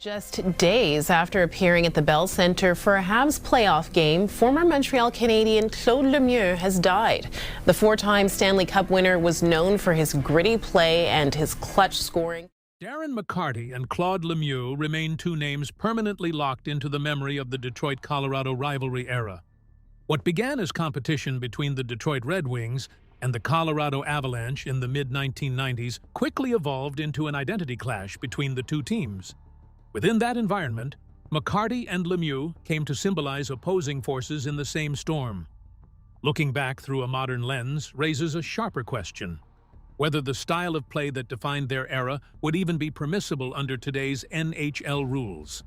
Just days after appearing at the Bell Centre for a Habs playoff game, former Montreal Canadian Claude Lemieux has died. The four-time Stanley Cup winner was known for his gritty play and his clutch scoring. Darren McCarty and Claude Lemieux remain two names permanently locked into the memory of the Detroit-Colorado rivalry era. What began as competition between the Detroit Red Wings and the Colorado Avalanche in the mid-1990s quickly evolved into an identity clash between the two teams. Within that environment, McCarty and Lemieux came to symbolize opposing forces in the same storm. Looking back through a modern lens raises a sharper question: whether the style of play that defined their era would even be permissible under today's NHL rules.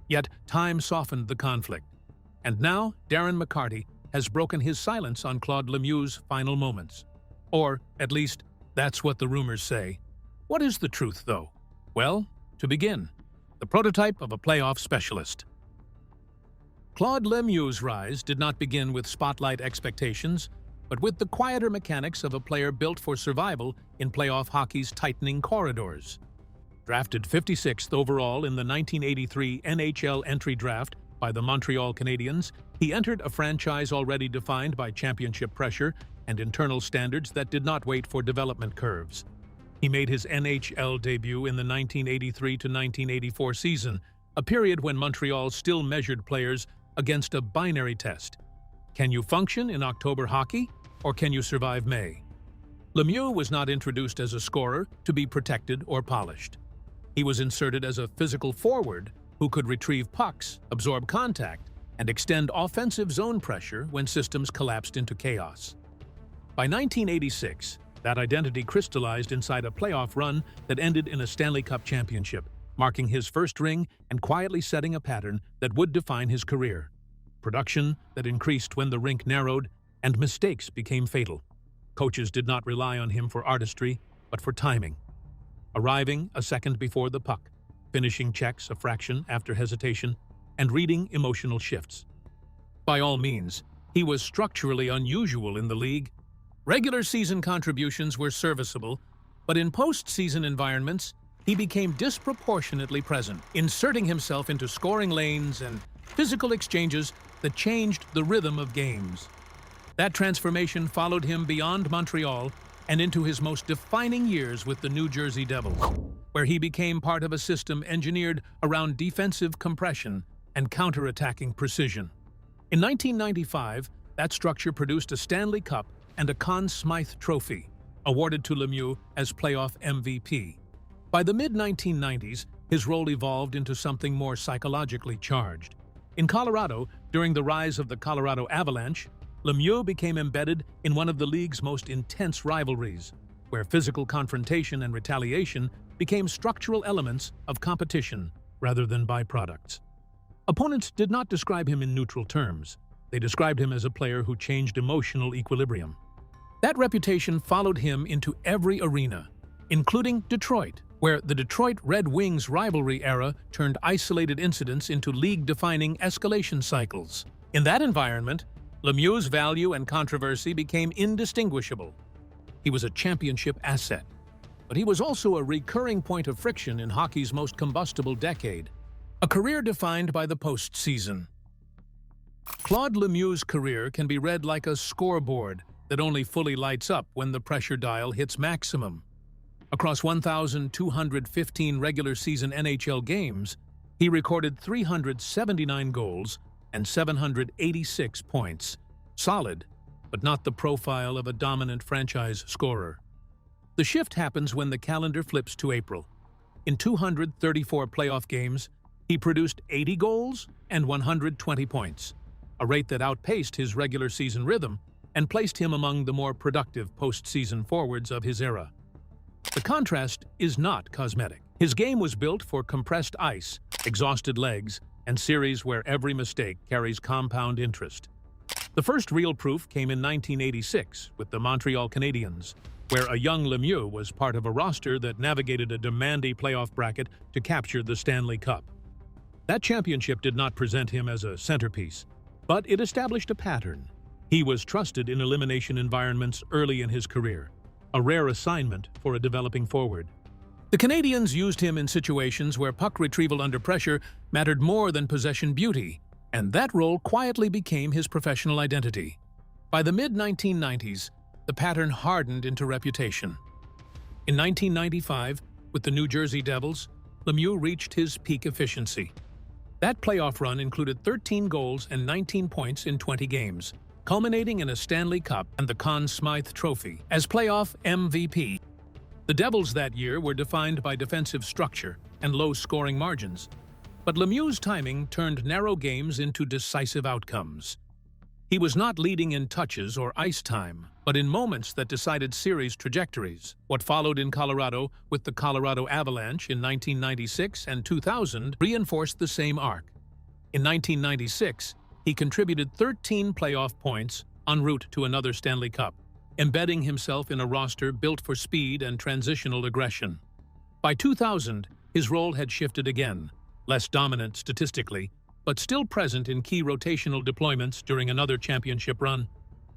Yet, time softened the conflict. And now, Darren McCarty has broken his silence on Claude Lemieux's final moments. Or, at least, that's what the rumors say. What is the truth, though? Well, to begin, the prototype of a playoff specialist. Claude Lemieux's rise did not begin with spotlight expectations, but with the quieter mechanics of a player built for survival in playoff hockey's tightening corridors. Drafted 56th overall in the 1983 NHL entry draft by the Montreal Canadiens, he entered a franchise already defined by championship pressure and internal standards that did not wait for development curves. He made his NHL debut in the 1983-1984 season, a period when Montreal still measured players against a binary test. Can you function in October hockey, or can you survive May? Lemieux was not introduced as a scorer to be protected or polished. He was inserted as a physical forward who could retrieve pucks, absorb contact, and extend offensive zone pressure when systems collapsed into chaos. By 1986, that identity crystallized inside a playoff run that ended in a Stanley Cup championship, marking his first ring and quietly setting a pattern that would define his career. Production that increased when the rink narrowed, and mistakes became fatal. Coaches did not rely on him for artistry, but for timing. Arriving a second before the puck, finishing checks a fraction after hesitation, and reading emotional shifts. By all means, he was structurally unusual in the league. Regular season contributions were serviceable, but in postseason environments, he became disproportionately present, inserting himself into scoring lanes and physical exchanges that changed the rhythm of games. That transformation followed him beyond Montreal and into his most defining years with the New Jersey Devils, where he became part of a system engineered around defensive compression and counterattacking precision. In 1995, that structure produced a Stanley Cup and a Conn Smythe Trophy, awarded to Lemieux as playoff MVP. By the mid-1990s, his role evolved into something more psychologically charged. In Colorado, during the rise of the Colorado Avalanche, Lemieux became embedded in one of the league's most intense rivalries, where physical confrontation and retaliation became structural elements of competition rather than byproducts. Opponents did not describe him in neutral terms. They described him as a player who changed emotional equilibrium. That reputation followed him into every arena, including Detroit, where the Detroit Red Wings rivalry era turned isolated incidents into league-defining escalation cycles. In that environment, Lemieux's value and controversy became indistinguishable. He was a championship asset, but he was also a recurring point of friction in hockey's most combustible decade, a career defined by the postseason. Claude Lemieux's career can be read like a scoreboard that only fully lights up when the pressure dial hits maximum. Across 1,215 regular season NHL games, he recorded 379 goals and 786 points. Solid, but not the profile of a dominant franchise scorer. The shift happens when the calendar flips to April. In 234 playoff games, he produced 80 goals and 120 points, a rate that outpaced his regular season rhythm and placed him among the more productive postseason forwards of his era. The contrast is not cosmetic. His game was built for compressed ice, exhausted legs, and series where every mistake carries compound interest. The first real proof came in 1986 with the Montreal Canadiens, where a young Lemieux was part of a roster that navigated a demanding playoff bracket to capture the Stanley Cup. That championship did not present him as a centerpiece, but it established a pattern. He was trusted in elimination environments early in his career, a rare assignment for a developing forward. The Canadians used him in situations where puck retrieval under pressure mattered more than possession beauty, and that role quietly became his professional identity. By the mid-1990s, the pattern hardened into reputation. In 1995, with the New Jersey Devils, Lemieux reached his peak efficiency. That playoff run included 13 goals and 19 points in 20 games, culminating in a Stanley Cup and the Conn Smythe Trophy as playoff MVP. The Devils that year were defined by defensive structure and low-scoring margins, but Lemieux's timing turned narrow games into decisive outcomes. He was not leading in touches or ice time, but in moments that decided series trajectories. What followed in Colorado with the Colorado Avalanche in 1996 and 2000 reinforced the same arc. In 1996, he contributed 13 playoff points en route to another Stanley Cup, embedding himself in a roster built for speed and transitional aggression. By 2000, his role had shifted again, less dominant statistically, but still present in key rotational deployments during another championship run.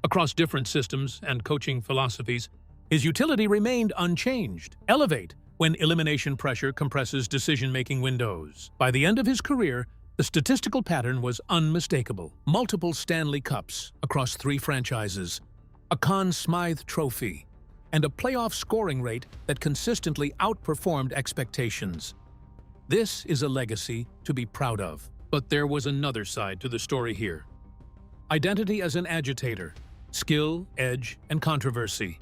Across different systems and coaching philosophies, his utility remained unchanged. Elevate when elimination pressure compresses decision-making windows. By the end of his career, the statistical pattern was unmistakable. Multiple Stanley Cups across 3 franchises, a Conn Smythe Trophy, and a playoff scoring rate that consistently outperformed expectations. This is a legacy to be proud of. But there was another side to the story here. Identity as an agitator, skill, edge, and controversy.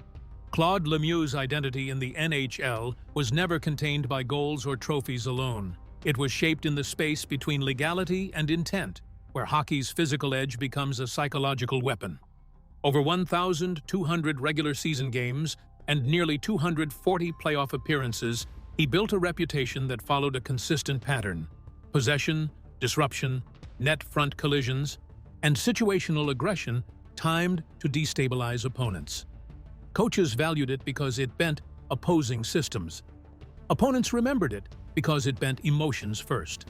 Claude Lemieux's identity in the NHL was never contained by goals or trophies alone. It was shaped in the space between legality and intent, where hockey's physical edge becomes a psychological weapon. Over 1,200 regular season games and nearly 240 playoff appearances, he built a reputation that followed a consistent pattern: possession, disruption, net front collisions, and situational aggression timed to destabilize opponents. Coaches valued it because it bent opposing systems. Opponents remembered it because it bent emotions first.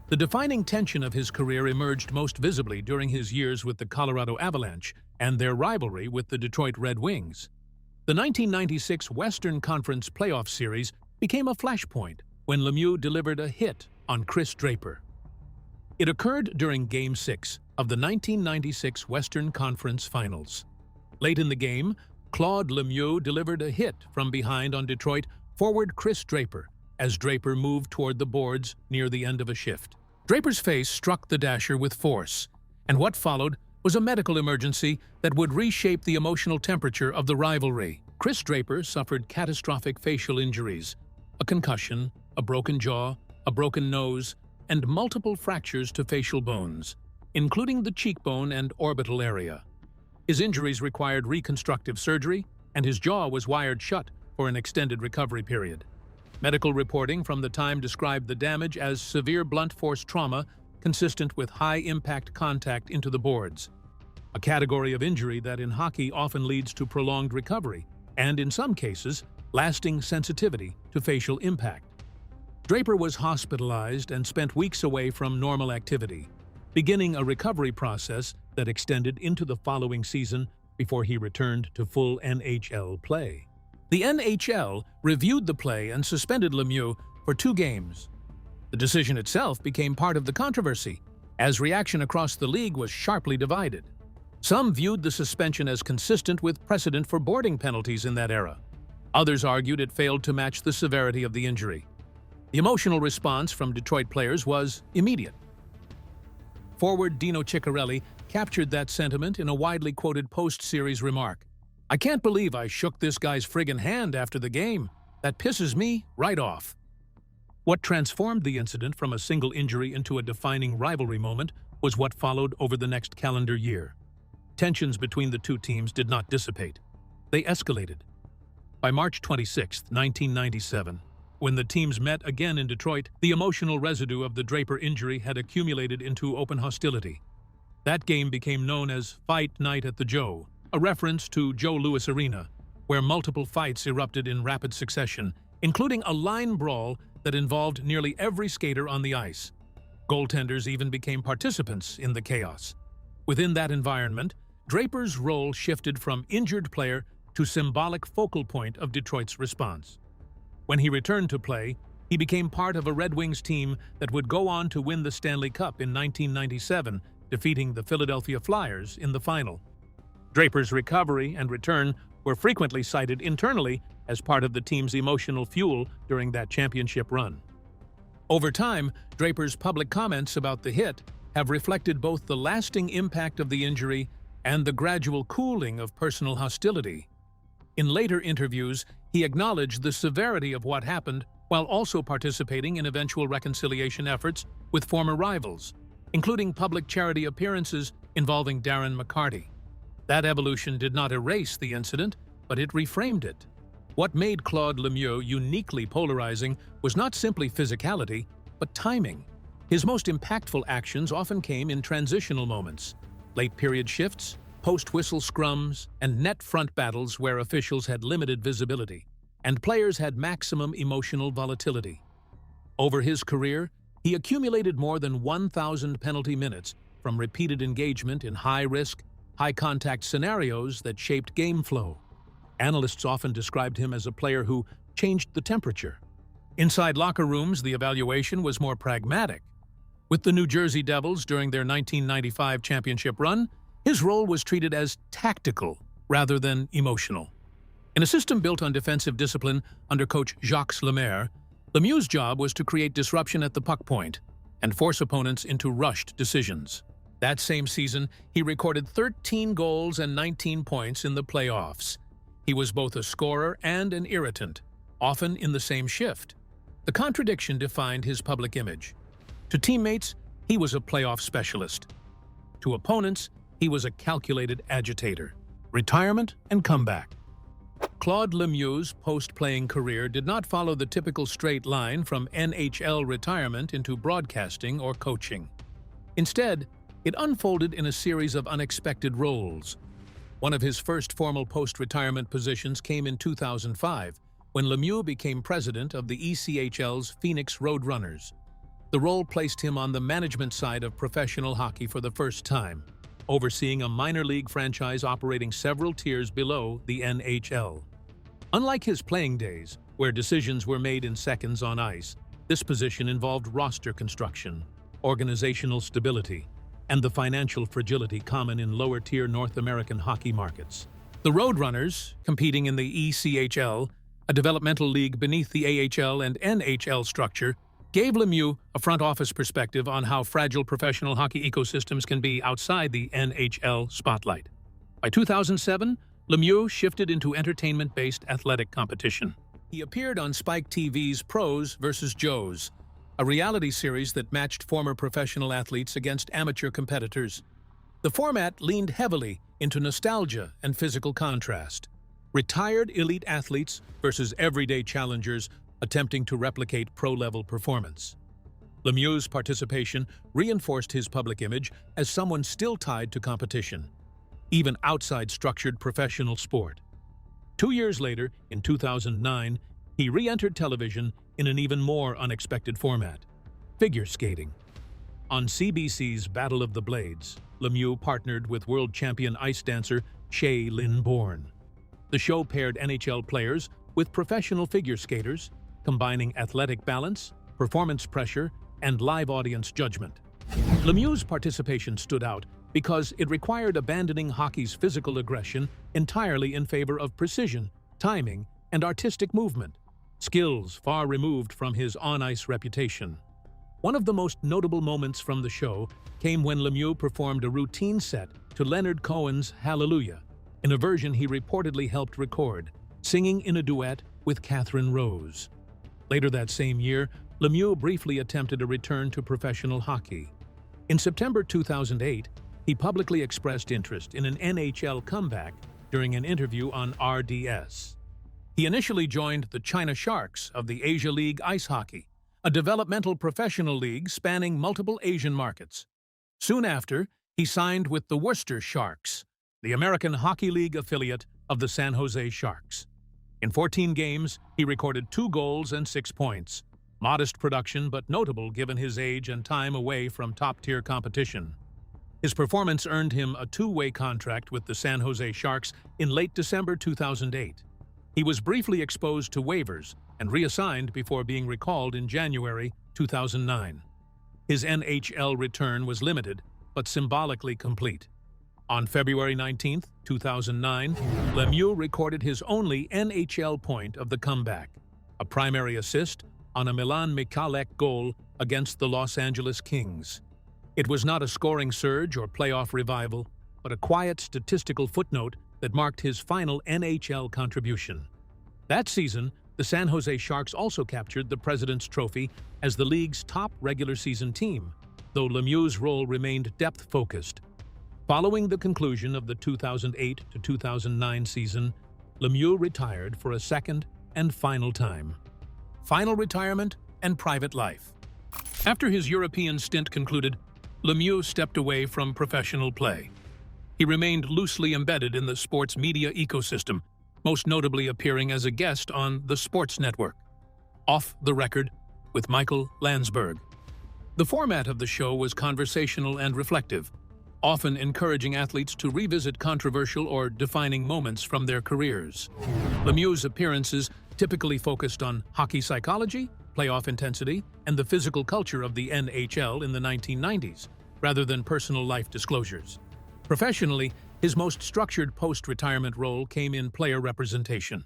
The defining tension of his career emerged most visibly during his years with the Colorado Avalanche and their rivalry with the Detroit Red Wings. The 1996 Western Conference Playoff Series became a flashpoint when Lemieux delivered a hit on Chris Draper. It occurred during Game 6 of the 1996 Western Conference Finals. Late in the game, Claude Lemieux delivered a hit from behind on Detroit forward Chris Draper as Draper moved toward the boards near the end of a shift. Draper's face struck the dasher with force, and what followed was a medical emergency that would reshape the emotional temperature of the rivalry. Chris Draper suffered catastrophic facial injuries, a concussion, a broken jaw, a broken nose, and multiple fractures to facial bones, including the cheekbone and orbital area. His injuries required reconstructive surgery, and his jaw was wired shut for an extended recovery period. Medical reporting from the time described the damage as severe blunt force trauma consistent with high-impact contact into the boards, a category of injury that in hockey often leads to prolonged recovery and, in some cases, lasting sensitivity to facial impact. Draper was hospitalized and spent weeks away from normal activity, beginning a recovery process that extended into the following season before he returned to full NHL play. The NHL reviewed the play and suspended Lemieux for 2 games. The decision itself became part of the controversy, as reaction across the league was sharply divided. Some viewed the suspension as consistent with precedent for boarding penalties in that era. Others argued it failed to match the severity of the injury. The emotional response from Detroit players was immediate. Forward Dino Ciccarelli captured that sentiment in a widely quoted post-series remark. "I can't believe I shook this guy's friggin' hand after the game. That pisses me right off." What transformed the incident from a single injury into a defining rivalry moment was what followed over the next calendar year. Tensions between the two teams did not dissipate. They escalated. By March 26, 1997, when the teams met again in Detroit, the emotional residue of the Draper injury had accumulated into open hostility. That game became known as Fight Night at the Joe, a reference to Joe Louis Arena, where multiple fights erupted in rapid succession, including a line brawl that involved nearly every skater on the ice. Goaltenders even became participants in the chaos. Within that environment, Draper's role shifted from injured player to symbolic focal point of Detroit's response. When he returned to play, he became part of a Red Wings team that would go on to win the Stanley Cup in 1997, defeating the Philadelphia Flyers in the final. Draper's recovery and return were frequently cited internally as part of the team's emotional fuel during that championship run. Over time, Draper's public comments about the hit have reflected both the lasting impact of the injury and the gradual cooling of personal hostility. In later interviews, he acknowledged the severity of what happened while also participating in eventual reconciliation efforts with former rivals, including public charity appearances involving Darren McCarty. That evolution did not erase the incident, but it reframed it. What made Claude Lemieux uniquely polarizing was not simply physicality, but timing. His most impactful actions often came in transitional moments, late-period shifts, post-whistle scrums, and net front battles where officials had limited visibility, and players had maximum emotional volatility. Over his career, he accumulated more than 1,000 penalty minutes from repeated engagement in high-risk, high-contact scenarios that shaped game flow. Analysts often described him as a player who changed the temperature. Inside locker rooms, the evaluation was more pragmatic. With the New Jersey Devils during their 1995 championship run, his role was treated as tactical rather than emotional. In a system built on defensive discipline under coach Jacques Lemaire, Lemieux's job was to create disruption at the puck point and force opponents into rushed decisions. That same season, he recorded 13 goals and 19 points in the playoffs. He was both a scorer and an irritant, often in the same shift. The contradiction defined his public image. To teammates, he was a playoff specialist. To opponents, he was a calculated agitator. Retirement and comeback. Claude Lemieux's post-playing career did not follow the typical straight line from NHL retirement into broadcasting or coaching. Instead, it unfolded in a series of unexpected roles. One of his first formal post-retirement positions came in 2005, when Lemieux became president of the ECHL's Phoenix Roadrunners. The role placed him on the management side of professional hockey for the first time, overseeing a minor league franchise operating several tiers below the NHL. Unlike his playing days, where decisions were made in seconds on ice, this position involved roster construction, organizational stability, and the financial fragility common in lower-tier North American hockey markets. The Roadrunners, competing in the ECHL, a developmental league beneath the AHL and NHL structure, gave Lemieux a front-office perspective on how fragile professional hockey ecosystems can be outside the NHL spotlight. By 2007, Lemieux shifted into entertainment-based athletic competition. He appeared on Spike TV's Pros vs. Joes, a reality series that matched former professional athletes against amateur competitors. The format leaned heavily into nostalgia and physical contrast. Retired elite athletes versus everyday challengers attempting to replicate pro-level performance. Lemieux's participation reinforced his public image as someone still tied to competition, even outside structured professional sport. 2 years later, in 2009, he re-entered television in an even more unexpected format: figure skating. On CBC's Battle of the Blades, Lemieux partnered with world champion ice dancer Shea Lynn Bourne. The show paired NHL players with professional figure skaters, combining athletic balance, performance pressure, and live audience judgment. Lemieux's participation stood out because it required abandoning hockey's physical aggression entirely in favor of precision, timing, and artistic movement, skills far removed from his on-ice reputation. One of the most notable moments from the show came when Lemieux performed a routine set to Leonard Cohen's Hallelujah, in a version he reportedly helped record, singing in a duet with Catherine Rose. Later that same year, Lemieux briefly attempted a return to professional hockey. In September 2008, he publicly expressed interest in an NHL comeback during an interview on RDS. He initially joined the China Sharks of the Asia League Ice Hockey, a developmental professional league spanning multiple Asian markets. Soon after, he signed with the Worcester Sharks, the American Hockey League affiliate of the San Jose Sharks. In 14 games, he recorded 2 goals and 6 points. Modest production, but notable given his age and time away from top-tier competition. His performance earned him a 2-way contract with the San Jose Sharks in late December 2008. He was briefly exposed to waivers and reassigned before being recalled in January 2009. His NHL return was limited, but symbolically complete. On February 19, 2009, Lemieux recorded his only NHL point of the comeback, a primary assist on a Milan Michalek goal against the Los Angeles Kings. It was not a scoring surge or playoff revival, but a quiet statistical footnote that marked his final NHL contribution. That season, the San Jose Sharks also captured the President's Trophy as the league's top regular season team, though Lemieux's role remained depth-focused. Following the conclusion of the 2008 to 2009 season, Lemieux retired for a second and final time. Final retirement and private life. After his European stint concluded, Lemieux stepped away from professional play. He remained loosely embedded in the sports media ecosystem, most notably appearing as a guest on the Sports Network, Off the Record with Michael Landsberg. The format of the show was conversational and reflective, often encouraging athletes to revisit controversial or defining moments from their careers. Lemieux's appearances typically focused on hockey psychology, playoff intensity, and the physical culture of the NHL in the 1990s, rather than personal life disclosures. Professionally, his most structured post-retirement role came in player representation.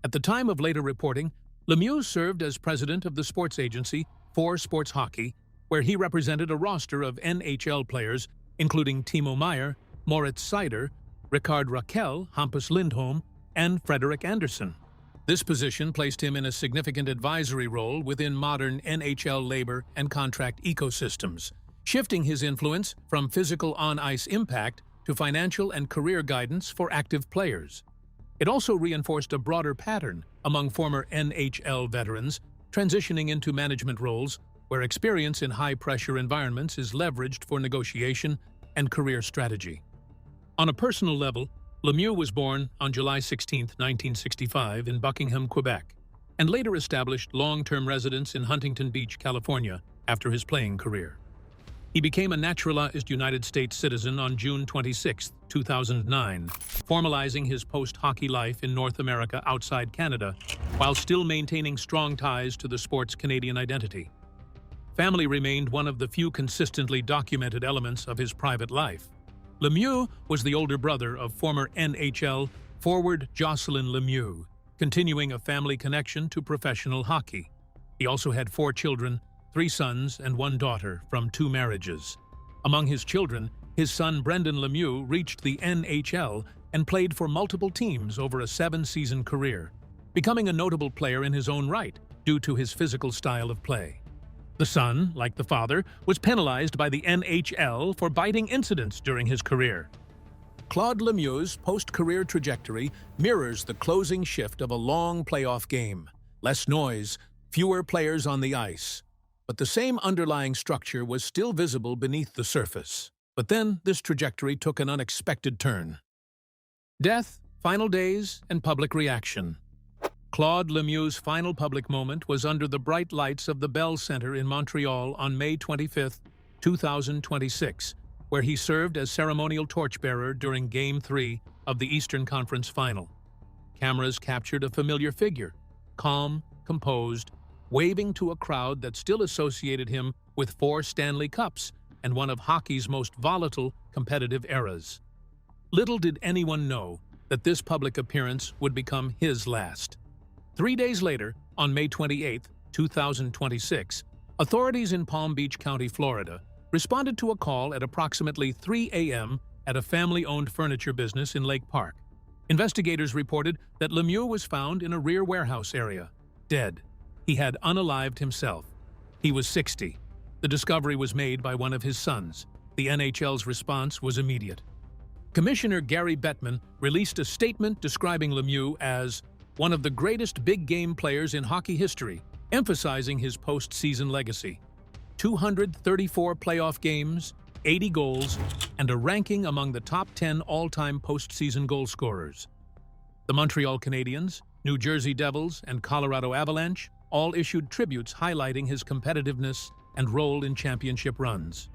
At the time of later reporting, Lemieux served as president of the sports agency for Sports Hockey, where he represented a roster of NHL players, including Timo Meier, Moritz Seider, Rickard Rakell, Hampus Lindholm, and Frederik Andersen. This position placed him in a significant advisory role within modern NHL labor and contract ecosystems, shifting his influence from physical on-ice impact to financial and career guidance for active players. It also reinforced a broader pattern among former NHL veterans transitioning into management roles where experience in high-pressure environments is leveraged for negotiation and career strategy. On a personal level, Lemieux was born on July 16, 1965 in Buckingham, Quebec, and later established long-term residence in Huntington Beach, California, after his playing career. He became a naturalized United States citizen on June 26, 2009, formalizing his post-hockey life in North America outside Canada, while still maintaining strong ties to the sport's Canadian identity. Family remained one of the few consistently documented elements of his private life. Lemieux was the older brother of former NHL forward Jocelyn Lemieux, continuing a family connection to professional hockey. He also had 4 children, 3 sons and 1 daughter from 2 marriages. Among his children, his son Brendan Lemieux reached the NHL and played for multiple teams over a 7-season career, becoming a notable player in his own right due to his physical style of play. The son, like the father, was penalized by the NHL for biting incidents during his career. Claude Lemieux's post-career trajectory mirrors the closing shift of a long playoff game. Less noise, fewer players on the ice. But the same underlying structure was still visible beneath the surface. But then this trajectory took an unexpected turn. Death, final days, and public reaction. Claude Lemieux's final public moment was under the bright lights of the Bell Centre in Montreal on May 25, 2026, where he served as ceremonial torchbearer during Game 3 of the Eastern Conference Final. Cameras captured a familiar figure, calm, composed, waving to a crowd that still associated him with 4 Stanley Cups and one of hockey's most volatile competitive eras. Little did anyone know that this public appearance would become his last. 3 days later, on May 28, 2026, authorities in Palm Beach County, Florida, responded to a call at approximately 3 a.m. at a family-owned furniture business in Lake Park. Investigators reported that Lemieux was found in a rear warehouse area, dead. He had unalived himself. He was 60. The discovery was made by one of his sons. The NHL's response was immediate. Commissioner Gary Bettman released a statement describing Lemieux as one of the greatest big-game players in hockey history, emphasizing his postseason legacy. 234 playoff games, 80 goals, and a ranking among the top 10 all-time postseason goal scorers. The Montreal Canadiens, New Jersey Devils, and Colorado Avalanche all issued tributes highlighting his competitiveness and role in championship runs.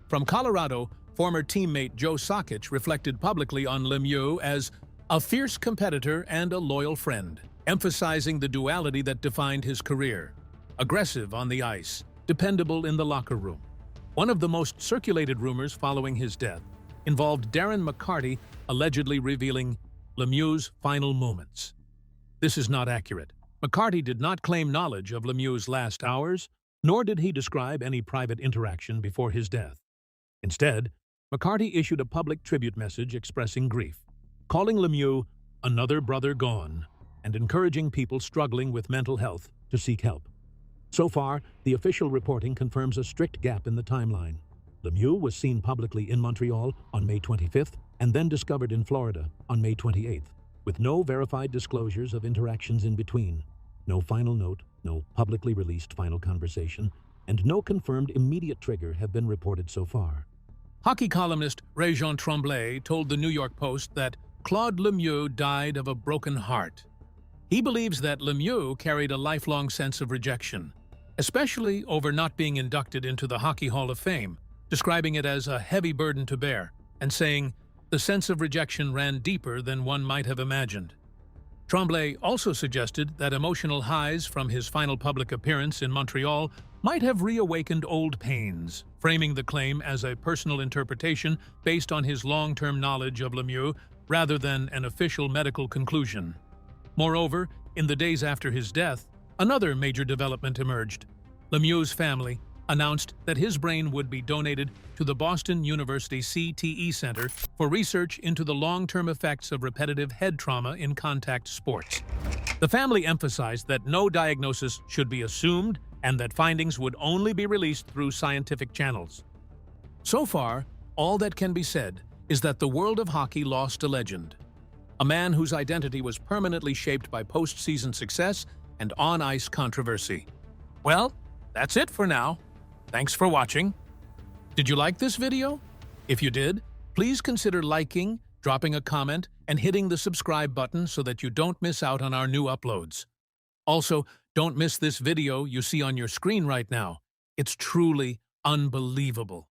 From Colorado, former teammate Joe Sakic reflected publicly on Lemieux as a fierce competitor and a loyal friend. emphasizing the duality that defined his career: aggressive on the ice, dependable in the locker room. One of the most circulated rumors following his death involved Darren McCarty allegedly revealing Lemieux's final moments. This is not accurate. McCarty did not claim knowledge of Lemieux's last hours, nor did he describe any private interaction before his death. Instead, McCarty issued a public tribute message expressing grief, calling Lemieux another brother gone, and encouraging people struggling with mental health to seek help. So far, the official reporting confirms a strict gap in the timeline. Lemieux was seen publicly in Montreal on May 25th and then discovered in Florida on May 28th, with no verified disclosures of interactions in between, no final note, no publicly released final conversation, and no confirmed immediate trigger have been reported so far. Hockey columnist Réjean Tremblay told the New York Post that Claude Lemieux died of a broken heart. He believes that Lemieux carried a lifelong sense of rejection, especially over not being inducted into the Hockey Hall of Fame, describing it as a heavy burden to bear, and saying the sense of rejection ran deeper than one might have imagined. Tremblay also suggested that emotional highs from his final public appearance in Montreal might have reawakened old pains, framing the claim as a personal interpretation based on his long-term knowledge of Lemieux rather than an official medical conclusion. Moreover, in the days after his death, another major development emerged. Lemieux's family announced that his brain would be donated to the Boston University CTE Center for research into the long-term effects of repetitive head trauma in contact sports. The family emphasized that no diagnosis should be assumed and that findings would only be released through scientific channels. So far, all that can be said is that the world of hockey lost a legend, a man whose identity was permanently shaped by postseason success and on-ice controversy. Well, that's it for now. Thanks for watching. Did you like this video? If you did, please consider liking, dropping a comment, and hitting the subscribe button so that you don't miss out on our new uploads. Also, don't miss this video you see on your screen right now. It's truly unbelievable.